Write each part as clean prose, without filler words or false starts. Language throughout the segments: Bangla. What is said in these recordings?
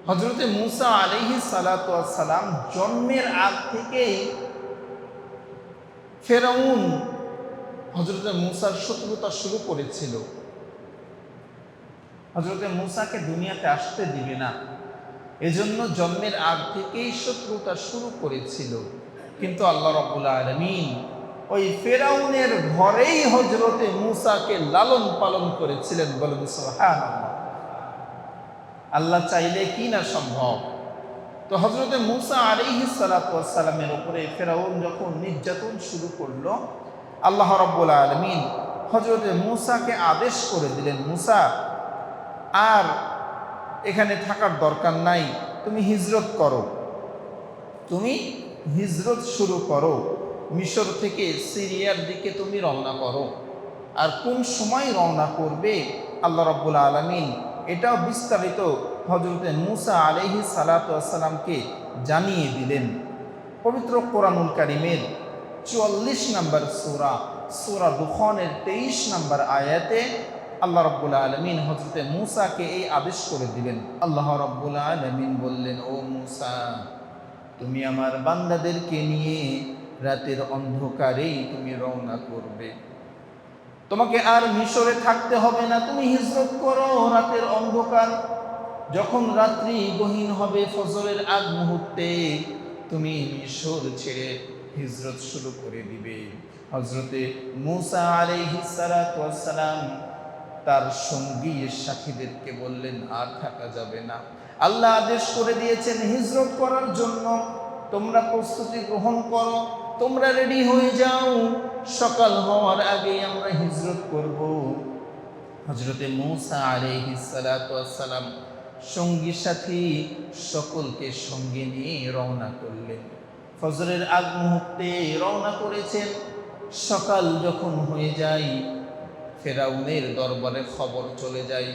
হযরতে মূসা আলাইহিস সালাতু ওয়াস সালাম জন্মের আগ থেকেই ফেরাউন হযরতে মূসার শত্রুতা শুরু করেছিল। হযরতে মূসাকে দুনিয়াতে আসতে দিবে না, এজন্য জন্মের আগ থেকেই শত্রুতা শুরু করেছিল। কিন্তু আল্লাহ রাব্বুল আলামিন ওই ফেরাউনের ঘরেই হযরতে মূসাকে লালন পালন করেছিলেন। বলেন সুবহানাল্লাহ। আল্লাহ চাইলে কি না সম্ভব। তো হযরতে মূসা আলাইহিস সালাতু ওয়াস সালামের উপরে ফেরাউন যখন নির্যাতন শুরু করলো, আল্লাহ রাব্বুল আলামিন হযরতে মূসাকে আদেশ করে দিলেন, মূসা আর এখানে থাকার দরকার নাই, তুমি হিজরত করো, তুমি হিজরত শুরু করো, মিশর থেকে সিরিয়ার দিকে তুমি রওনা করো। আর কোন সময় রওনা করবে আল্লাহ রাব্বুল আলামিন এটাও বিস্তারিত হযরতে মূসা আলাইহিস সালাতু ওয়াস সালামকে জানিয়ে দিলেন। পবিত্র কোরআনুল কারীমের 44 নম্বর সূরা, সূরা দুখানের 23 নম্বর আয়াতে আল্লাহ রাব্বুল আলামিন হযরতে মূসাকে এই আদেশ করে দিলেন। আল্লাহ রাব্বুল আলামিন বললেন, ও মূসা, তুমি আমার বান্দাদেরকে নিয়ে রাতের অন্ধকারেই তুমি রওনা করবে। তোমাকে আর মিশরে থাকতে হবে না, তুমি হিজরত করো। রাতের অন্ধকার যখন রাত্রি গহীন হবে, ফজরের আগ মুহূর্তে তুমি মিশর ছেড়ে হিজরত শুরু করে দিবে। হযরতে মূসা আলাইহিস সালাতু ওয়াস সালাম তার সঙ্গী সাথীদেরকে বললেন, আর থাকা যাবে না, আল্লাহ আদেশ করে দিয়েছেন হিজরত করার জন্য, তোমরা প্রস্তুতি গ্রহণ করো, তোমরা রেডি হয়ে যাও, সকাল হওয়ার আগেই আমরা হিজরত করব। হযরতে মূসা আলাইহিস সালাতু ওয়াস সালাম সঙ্গী সাথী সকলকে সঙ্গে নিয়ে রওনা করলেন। ফজরের আগ মুহূর্তে রওনা করেছেন। সকাল যখন হয়ে যায়, ফেরাউনের দরবারে খবর চলে যায়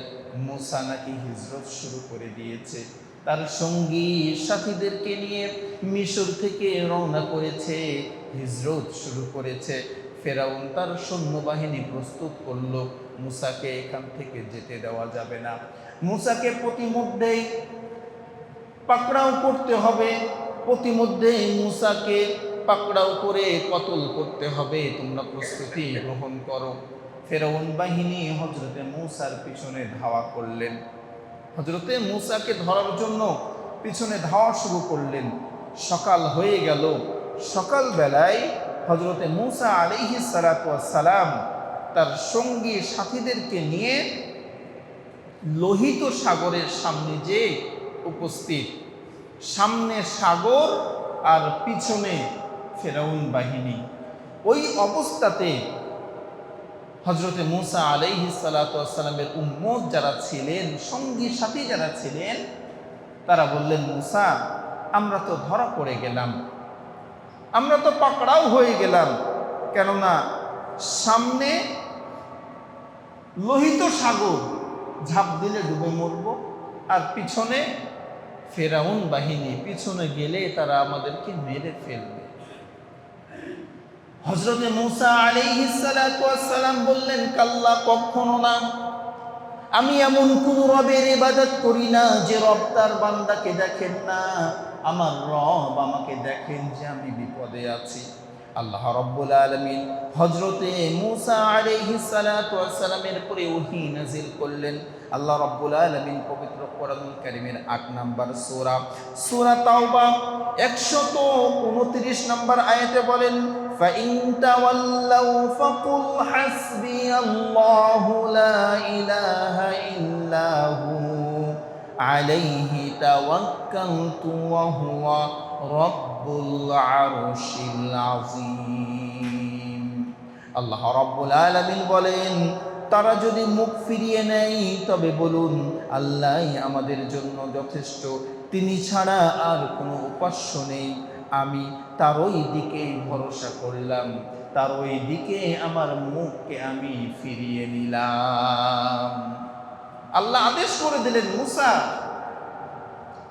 মূসা নাকি হিজরত শুরু করে দিয়েছে। তার সঙ্গী সাথীদেরকে নিয়ে মিশর থেকে রওনা করেছে, হিজরত শুরু করেছে। ফেরাউন তার সৈন্যবাহিনী প্রস্তুত করলো, মূসাকে এখান থেকে যেতে দেওয়া যাবে না, মূসাকে প্রতিমধ্যেই পাকড়াও করতে হবে, প্রতিমধ্যেই মূসাকে পাকড়াও করে কতল করতে হবে, তোমরা প্রস্তুতি গ্রহণ করো। ফেরাউন বাহিনী হযরতে মূসার পিছনে ধাওয়া করলেন। হযরতে মূসাকে ধরার জন্য পিছনে ধাওয়া শুরু করলেন। সকাল হয়ে গেল। সকাল বেলায় হযরতে মূসা আলাইহিস সালাতু ওয়াস সালাম তার সঙ্গী সাথীদেরকে নিয়ে লোহিত সাগরের সামনে যে উপস্থিত। সামনে সাগর আর পিছনে ফেরাউন বাহিনী। ওই অবস্থাতে হযরতে মূসা আলাইহিস সালাতু ওয়াস সালামের উম্মত যারা ছিলেন, সঙ্গী সাথী যারা ছিলেন, তারা বললেন, মূসা, আমরা তো ধরা পড়ে গেলাম, আমরা তো পাকড়াও হয়ে গেলাম, কেননা সামনে লোহিত সাগর, ঝাঁপ দিলে ডুবে মরব, আর পিছনে ফেরাউন বাহিনী, পিছনে গেলে তারা আমাদেরকে মেরে ফেলবে। হযরতে মূসা আলাইহিস সালাতু ওয়াস সালাম বললেন, কাল্লা, কখনো না, আমি এমন কোন রবের ইবাদত করি না যে রব তার বান্দাকে দেখেন না। আমার রব আমাকে দেখেন যে আমি বিপদে আছি। আল্লাহ রাব্বুল আলামিন হযরতে মূসা আলাইহিস সালাতু ওয়াস সালামের উপরে ওহী নাযিল করলেন। আল্লাহ রাব্বুল আলামিন পবিত্র কোরআনুল কারীমের 8 নম্বর সূরা, সূরা তাওবা 129 নম্বর আয়াতে বলেন, فَإِن تَوَلَّوْا فَقُلْ حَسْبِيَ اللَّهُ لَا إِلَهَ إِلَّا هُوَ عَلَيْهِ تَوَكَّلْتُ وَهُوَ رَبُّ الْعَرْشِ الْعَظِيمِ। আল্লাহ রাব্বুল আলামিন বলেন, তারা যদি মুখ ফিরিয়ে নেয় তবে বলুন, আল্লাহই আমাদের জন্য যথেষ্ট, তিনি ছাড়া আর কোনো উপাস্য নেই। আমি তার ওই দিকেই ভরসা করলাম, তার ওই দিকে আমার মুখকে আমি ফিরিয়ে নিলাম। আল্লাহ আদেশ করে দিলেন, মূসা,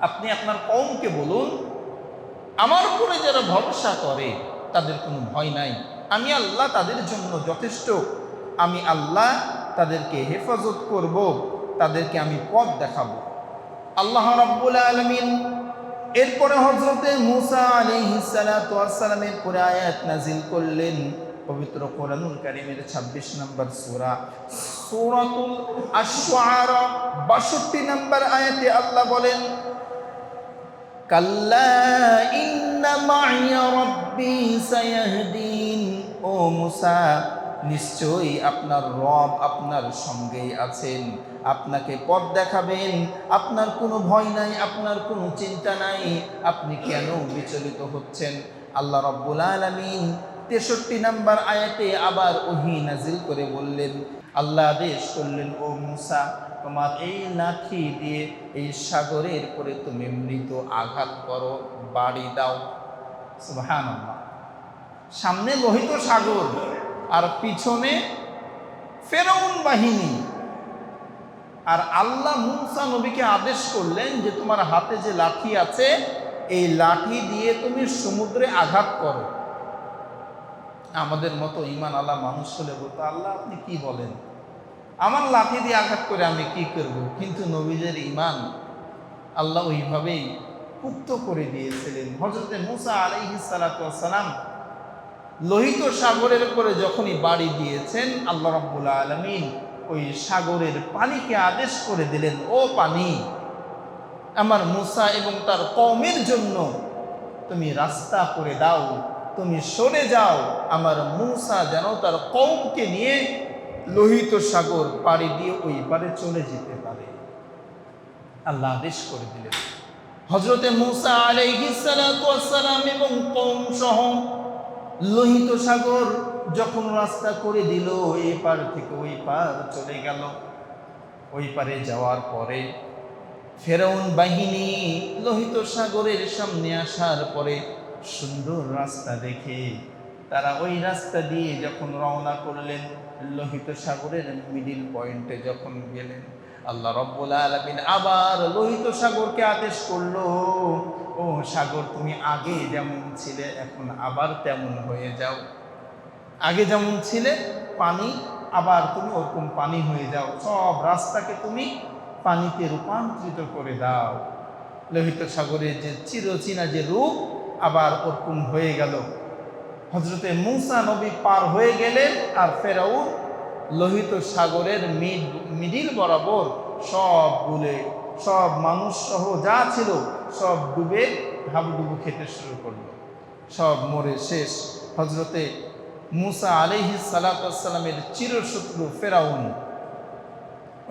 আপনি আপনার কওমকে বলুন, আমার উপরে যারা ভরসা করে তাদের কোনো ভয় নাই, আমি আল্লাহ তাদের জন্য যথেষ্ট, আমি আল্লাহ তাদেরকে হেফাজত করব, তাদেরকে আমি পথ দেখাবো। আল্লাহ রাব্বুল আলামিন এরপরে হযরতে মূসা আলাইহিস সালাতু ওয়াস সালামের পরে আয়াত নাযিল করলেন পবিত্র কোরআনুল কারীমের ২৬ নম্বর সূরা সূরাতুল আশ-শুআরা ৬২ নম্বর আয়াতে আল্লাহ বলেন, কাল্লা ইন্না মাইয়া রাব্বি সায়াহদিন। ও মূসা, নিশ্চয়ই আপনার রব আপনার সঙ্গেই আছেন, আপনাকে পথ দেখাবেন, আপনার কোনো ভয় নাই, আপনার কোনো চিন্তা নাই, আপনি কেন বিচলিত হচ্ছেন? আল্লাহ রাব্বুল আলামিন ৬৩ নম্বর আয়াতে আবার ওহী নাজিল করে বললেন, আল্লাহ আদেশ করলেন, ও মূসা, তোমার এই লাঠি দিয়ে এই সাগরের উপরে তুমি মৃত আঘাত করো, বাড়ি দাও। সুবহানাল্লাহ। সামনে লোহিত সাগর আর পিছনে ফেরাউন বাহিনী, আর আল্লাহ মূসা নবীকে আদেশ করলেন যে তোমার হাতে যে লাঠি আছে এই লাঠি দিয়ে তুমি সমুদ্রে আঘাত করো। আমাদের মতো ঈমান আলা মানুষ হলে বলতো, আল্লাহ আপনি কি বলেন, আমার লাঠি দিয়ে আঘাত করে আমি কি করব? কিন্তু নবীদের ঈমান আল্লাহ ওইভাবেই পুক্ত করে দিয়েছিলেন। হযরতে মূসা আলাইহিস সালাতু ওয়াস সালাম লোহিত সাগরের উপরে যখনই বাড়ি দিয়েছেন, আল্লাহ রাব্বুল আলামিন ওই সাগরের পানিকে আদেশ করে দিলেন, ও পানি, আমার মূসা এবং তার কওমের জন্য তুমি রাস্তা করে দাও, তুমি সরে যাও, আমার মূসা যেন তার কওমকে নিয়ে লোহিত সাগর পাড়ি দিয়ে ওই পারে চলে যেতে পারে। আল্লাহ আদেশ করে দিলেন। হযরতে মূসা আলাইহিস সালাতু ওয়াস সালাম এবং কওম সহ লোহিত সাগর যখন রাস্তা করে দিল, এই পার থেকে ওই পার চলে গেল। ওই পারে যাওয়ার পরে ফেরাউন বাহিনী লোহিত সাগরের সামনে আসার পরে সুন্দর রাস্তা দেখে তারা ওই রাস্তা দিয়ে যখন রওনা করলেন, লোহিত সাগরের মিডিল পয়েন্টে যখন গেলেন, আল্লাহ রাব্বুল আলামিন আবার লোহিত সাগরকে আদেশ করলো, ও সাগর, তুমি আগে যেমন ছিলে এখন আবার তেমন হয়ে যাও। আগে যেমন ছিলে পানি, আবার তুমি ওরকম পানি হয়ে যাও, সব রাস্তাকে তুমি পানিতে রূপান্তরিত করে দাও। লোহিত সাগরের যে চিরচেনা যে রূপ আবার ওরকম হয়ে গেল। হযরতে মূসা নবী পার হয়ে গেলেন, আর ফেরাউন লোহিত সাগরের মিডিল বরাবর সব মানুষ সহ যা ছিল সব ডুবে হাবুডুবু খেতে শুরু করলো, সব মরে শেষ। হযরতে মূসা আলাইহিস সালাতু ওয়াস সালামের চিরশত্রু ফেরাউন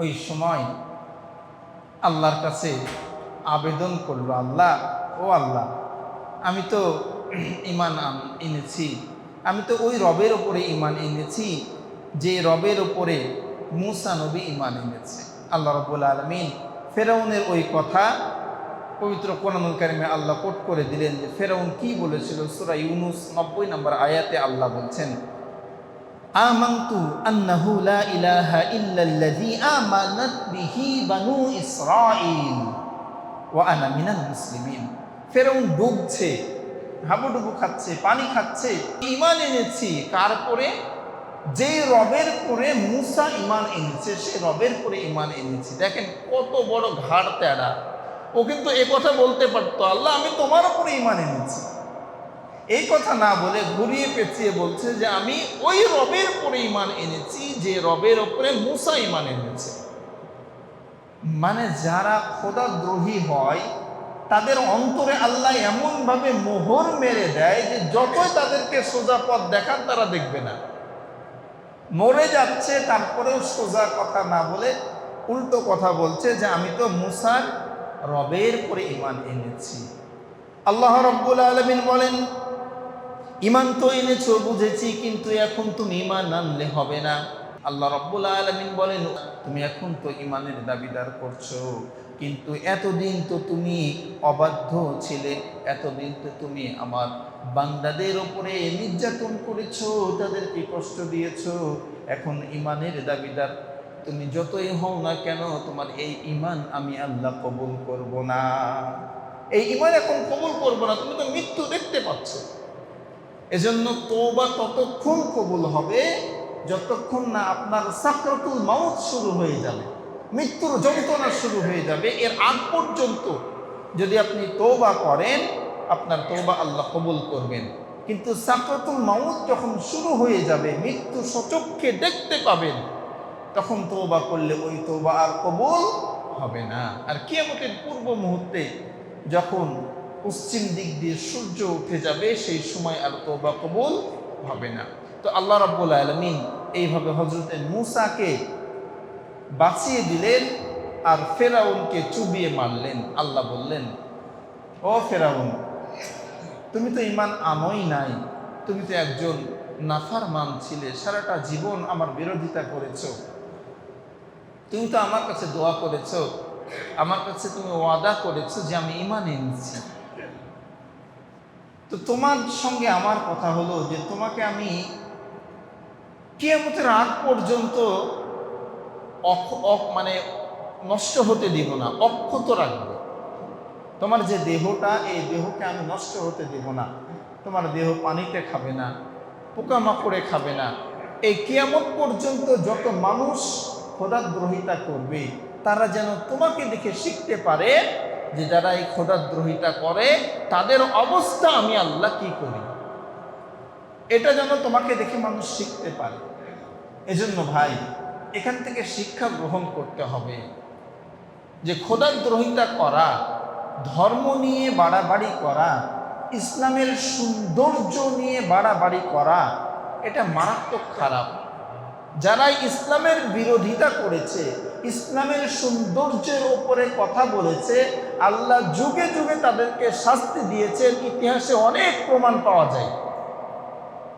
ওই সময় আল্লাহর কাছে আবেদন করলো, আল্লাহ, ও আল্লাহ, আমি তো ঈমান এনেছি, আমি তো ওই রবের ওপরে ঈমান এনেছি যে রবের ওপরে মূসা নবী ঈমান এনেছে। আল্লাহ রাব্বুল আলামিন ফেরাউনের ওই কথা পবিত্র কোরআনুল কারীমে আল্লাহ কোট করে দিলেন যে ফেরাউন কি বলেছিল। সূরা ইউনূস ৯০ নম্বর আয়াতে আল্লাহ বলছেন, আমানতু আন্নাহু লা ইলাহা ইল্লাল্লাযী আমানাত বিহি বানু ইসরাঈল ওয়া আনা মিনাল মুসলিমিন। ফেরাউন ডুবছে, হাবুডুবু খাচ্ছে, পানি খাচ্ছে, ঈমান এনেছি কার পরে? যেই রবের পরে মূসা ঈমান এনেছে, সে রবের পরে ঈমান এনেছি। দেখেন কত বড় ঘাড় তেড়া। ও কিন্তু এ কথা বলতে পারতো, আল্লাহ আমি তোমার উপরে ঈমান এনেছি। এই কথা না বলে ঘুরিয়ে পেঁচিয়ে বলছে যে আমি ওই রবের উপরে ঈমান এনেছি যে রবের উপরে মূসা ঈমান এনেছে। মানে যারা খোদাদ্রোহী হয় তাদের অন্তরে আল্লাহ এমনভাবে মোহর মেরে দেয় যে যতই তাদেরকে সোজা পথ দেখান তারা দেখবে না, মরে যাচ্ছে, তারপরেও সোজা কথা না বলে উল্টো কথা বলছে যে আমি তো মূসার রবের পরে ঈমান এনেছি। আল্লাহ রাব্বুল আলামিন বলেন, ঈমান তো এনেছো বুঝেছি, কিন্তু এখন তুমি ঈমান আনলে হবে না। আল্লাহ রাব্বুল আলামিন বলেন, তুমি এখন তো ঈমানের দাবিদার করছো, কিন্তু এতদিন তো তুমি অবাধ্য ছিলে, এতদিন তো তুমি আমার বান্দাদের উপরে নির্যাতন করেছো, তাদেরকে কষ্ট দিয়েছো। এখন ঈমানের দাবিদার তুমি যতই হও না কেন, তোমার এই ঈমান আমি আল্লাহ কবুল করব না। এই ঈমান এখন কবুল করব না, তুমি তো মৃত্যু দেখতে পাচ্ছ। এজন্য তওবা ততক্ষণ কবুল হবে যতক্ষণ না আপনার সাকরাতুল মাউত শুরু হয়ে যাবে। মৃত্যুর যন্ত্রণা শুরু হয়ে যাবে। এর আগ পর্যন্ত যদি আপনি তওবা করেন, আপনার তওবা আল্লাহ কবুল করবেন। কিন্তু সাকরাতুল মাউত যখন শুরু হয়ে যাবে, মৃত্যু সচক্ষে দেখতে পাবেন, তখন তওবা করলে ওই তওবা আর কবুল হবে না। আর কিয়ামতের পূর্ব মুহূর্তে যখন পশ্চিম দিক দিয়ে সূর্য উঠে যাবে, সেই সময় আর তওবা কবুল হবে না। তো আল্লাহ রাব্বুল আলামিন এইভাবে হযরতে মূসাকে বাঁচিয়ে দিলেন আর ফেরাউনকে চুবিয়ে মারলেন। আল্লাহ বললেন, ও ফেরাউন, তুমি তো ঈমান আনোই নাই, তুমি তো একজন নাফরমান ছিলে, সারাটা জীবন আমার বিরোধিতা করেছো, তুমি তো আমার কাছে দোয়া করেছো, আমার কাছে তুমি ওয়াদা করেছো যে আমি ঈমান এনেছি। তো তোমার সঙ্গে আমার কথা হলো যে তোমাকে আমি কিয়ামতের আগ পর্যন্ত মানে নষ্ট হতে দিব না, অক্ষত রাখবো। তোমার যে দেহটা, এই দেহকে আমি নষ্ট হতে দেব না। তোমার দেহ পানিতে খাবে না, পোকামাকড়ে খাবে না। এই কিয়ামত পর্যন্ত যত মানুষ খোদাদ্রোহিতা করবে, তারা যেন তোমাকে দেখে শিখতে পারে যে যারা এই খোদাদ্রোহিতা করে তাদের অবস্থা আমি আল্লাহ কি করি। এটা যেন তোমাকে দেখে মানুষ শিখতে পারে। এজন্য ভাই, এখান থেকে শিক্ষা গ্রহণ করতে হবে যে খোদাদ্রোহিতা করা, ধর্ম নিয়ে বাড়াবাড়ি করা, ইসলামের সৌন্দর্য নিয়ে বাড়াবাড়ি করা, এটা মারাত্মক খারাপ। যারা ইসলামের বিরোধিতা করেছে, ইসলামের সৌন্দর্যের ওপরে কথা বলেছে, আল্লাহ যুগে যুগে তাদেরকে শাস্তি দিয়েছেন। ইতিহাসে অনেক প্রমাণ পাওয়া যায়।